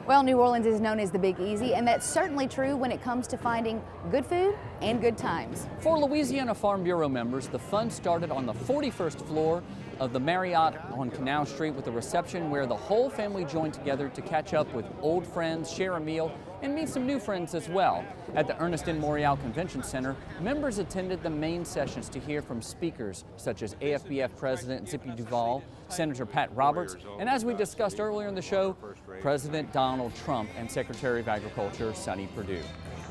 Well, New Orleans is known as the Big Easy, and that's certainly true when it comes to finding good food and good times. For Louisiana Farm Bureau members, the fun started on the 41st floor of the Marriott on Canal Street with a reception where the whole family joined together to catch up with old friends, share a meal, and meet some new friends as well. At the Ernest N. Morial Convention Center, members attended the main sessions to hear from speakers such as AFBF President Zippy Duvall, Senator Pat Roberts, and as we discussed earlier in the show, President Donald Trump and Secretary of Agriculture Sonny Perdue.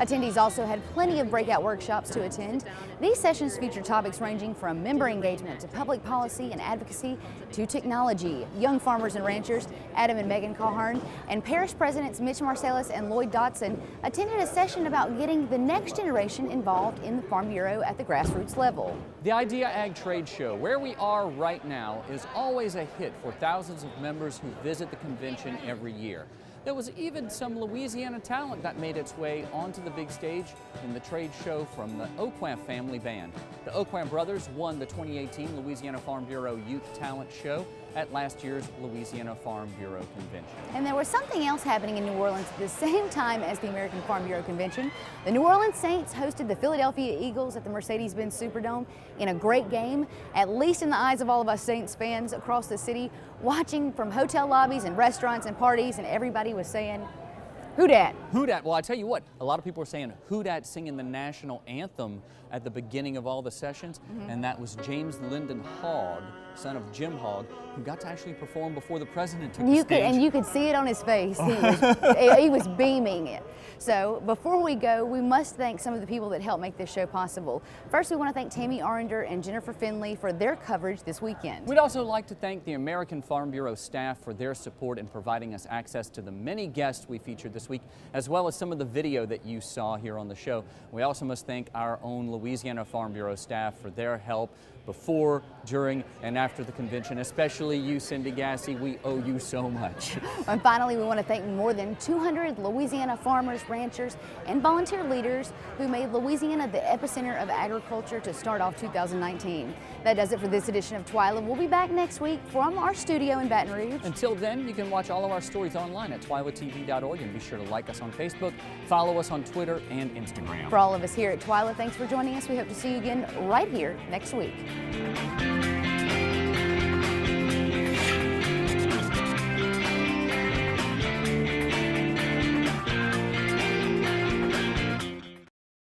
Attendees also had plenty of breakout workshops to attend. These sessions featured topics ranging from member engagement to public policy and advocacy to technology. Young farmers and ranchers, Adam and Megan Calhern, and Parish Presidents Mitch Marcellus and Lloyd Dotson attended a session about getting the next generation involved in the Farm Bureau at the grassroots level. The Idea Ag Trade Show, where we are right now, is always a hit for thousands of members who visit the convention every year. There was even some Louisiana talent that made its way onto the big stage in the trade show from the Aucoin family band. The Aucoin brothers won the 2018 Louisiana Farm Bureau Youth Talent Show at last year's Louisiana Farm Bureau Convention. And there was something else happening in New Orleans at the same time as the American Farm Bureau Convention. The New Orleans Saints hosted the Philadelphia Eagles at the Mercedes-Benz Superdome in a great game, at least in the eyes of all of us Saints fans across the city, watching from hotel lobbies and restaurants and parties, and everybody was saying, "Who dat?" Who dat? Well, I tell you what, a lot of people were saying who dat singing the national anthem at the beginning of all the sessions, and that was James Lyndon Hogg, son of Jim Hogg, who got to actually perform before the president took the stage. And you could see it on his face. He was beaming it. So before we go, we must thank some of the people that helped make this show possible. First, we want to thank Tammy Arender and Jennifer Finley for their coverage this weekend. We'd also like to thank the American Farm Bureau staff for their support in providing us access to the many guests we featured this week, as well as some of the video that you saw here on the show. We also must thank our own Louisiana Farm Bureau staff for their help before, during, and after the convention, especially you, Cindy Gassey. We owe you so much. And finally, we want to thank more than 200 Louisiana farmers, ranchers, and volunteer leaders who made Louisiana the epicenter of agriculture to start off 2019. That does it for this edition of TWILA. We'll be back next week from our studio in Baton Rouge. Until then, you can watch all of our stories online at twilatv.org, and be sure to like us on Facebook, follow us on Twitter and Instagram. For all of us here at TWILA, thanks for joining us. We hope to see you again right here next week.